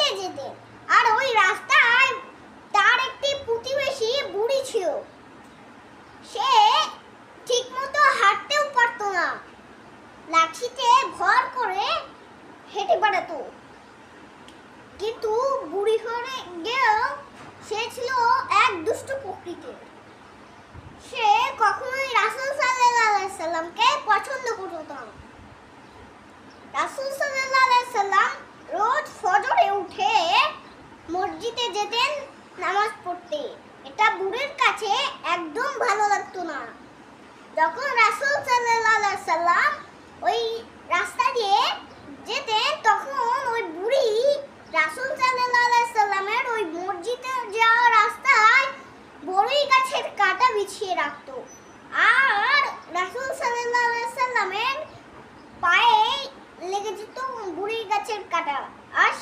হেঁটে যেতেন। আর ওই রাস্তায় তার একটি প্রতিবেশী বুড়ি ছিল। সে ঠিকমতো হাঁটতেও পারতো না, লাঠিতে ভর করে হেঁটে বেড়াতো। কিন্তু বুড়ি হয়ে গিয়েও সে ছিল এক দুষ্ট প্রকৃতির। সে কখনোই রাসূল সাল্লাল্লাহু আলাইহি সাল্লামকে পছন্দ করতো না। রাসূল সাল্লাল্লাহু আলাইহি সাল্লাম রোজ ফজরে উঠে মসজিদে যেতেন নামাজ পড়তে। এটা বুড়ির কাছে একদম ভালো লাগতো না। যখন রাসূল সাল্লাল্লাহু আলাইহি সাল্লাম ওই রাস্তা দিয়ে যেতেন, তখন ওই বুড়ি রাসূল সাল্লাল্লাহু আলাইহি সাল্লামের ওই মসজিদে যাওয়ার রাস্তায় বড়ই গাছের কাঁটা বিছিয়ে রাখতো। আর রাসূল সাল্লাল্লাহু আলাইহি সাল্লামের পায়ে লেগে যেত বুড়ি গাছের কাঁটা, আর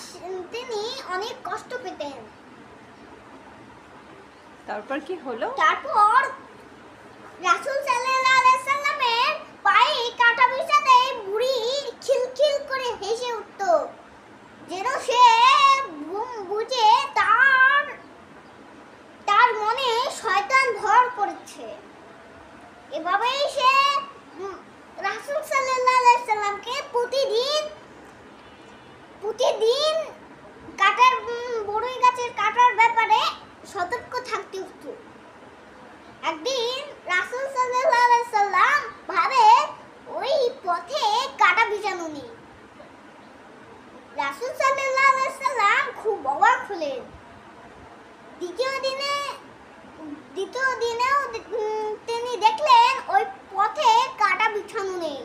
তিনি অনেক কষ্ট পেতেন। তারপর কি হলো? তারপর রাসূল সাল্লাল্লাহু আলাইহি সাল্লামের পায়ে কাঁটা বিছাতে বুড়ি খিলখিল করে হেসে উঠত, যেন সে বুঝে তার মনে শয়তান ভর করেছে। এভাবেই সে রাসূল সাল্লাল্লাহু আলাইহি সাল্লামকে প্রতিদিন কাঁটার বড়ই গাছের কাঁটার ব্যাপারে সতর্ক থাকতে হতো। একদিন রাসূল সাল্লাল্লাহু আলাইহি সাল্লাম ভাবে ওই পথে কাঁটা বিছানো নেই। রাসূল সাল্লাল্লাহু আলাইহি সাল্লাম খুব অবাক হলেন। দ্বিতীয় দিনেও তিনি দেখলেন ওই পথে কাঁটা বিছানো নেই।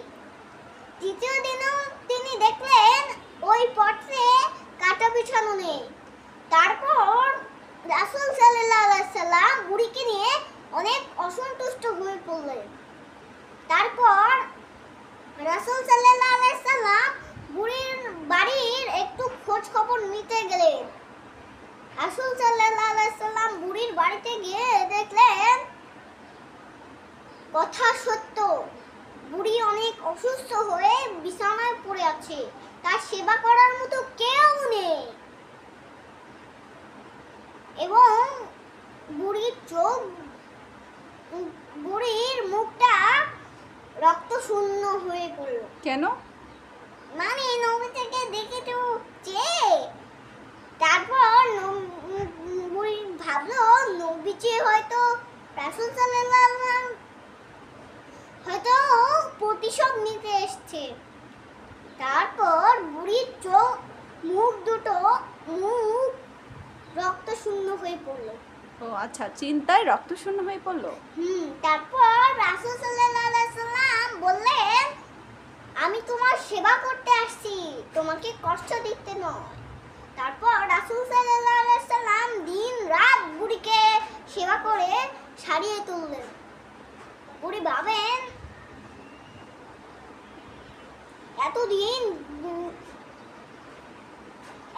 তৃতীয় দিনেও তিনি দেখলেন ওই পথে কাঁটা বিছানো নেই। তারপর রাসূল সাল্লাল্লাহু আলাইহি সাল্লাম বুড়িকে নিয়ে অনেক অসন্তুষ্ট হয়ে পড়লেন। তারপর রাসূল সাল্লাল্লাহু আলাইহি সাল্লাম বুড়ির বাড়ির একটু খোঁজ খবর নিতে গেলেন। রাসূল সাল্লাল্লাহু আলাইহি সাল্লাম বুড়ির বাড়িতে গিয়ে দেখলেন কথা সত্য, বুড়ি অনেক অসুস্থ হয়ে বিছানায় পড়ে আছে। তার সেবা করার মতো কেউ নেই এবং বুড়ির মুখটা রক্ত শূন্য হয়ে পড়ল। কেন? মানে নবী থেকে দেখে তো চেয়ে। তারপর বুড়ি ভাবলো নবীজি হয়তো রাসূল সাল্লাল্লাহু আলাইহি ওয়াসাল্লাম হয়তো প্রতিশোধ নিতে এসেছে। তারপর বুড়ির মুখ রক্ত শূন্য হয়ে পড়লো। ও আচ্ছা, চিন্তায় রক্তশূন্য হয়ে পড়লো। তারপর রাসূল সাল্লাল্লাহু আলাইহি সাল্লাম বললেন, আমি তোমার সেবা করতে আসছি, তোমাকে কষ্ট দিতে নয়। তারপর রাসূল সাল্লাল্লাহু আলাইহি সাল্লাম দিন রাত বুড়িকে সেবা করে সারিয়ে তুললেন। বুড়ি ভাবেন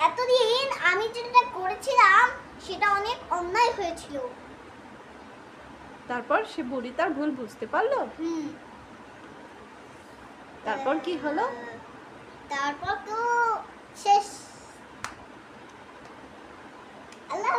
এতদিন আমি যেটা করেছিলাম সেটা অনেক অন্যায় হয়েছিল। তারপর সে বুড়ি তার ভুল বুঝতে পারলো। তারপর কি হলো? তারপর তো শেষ। আল্লাহ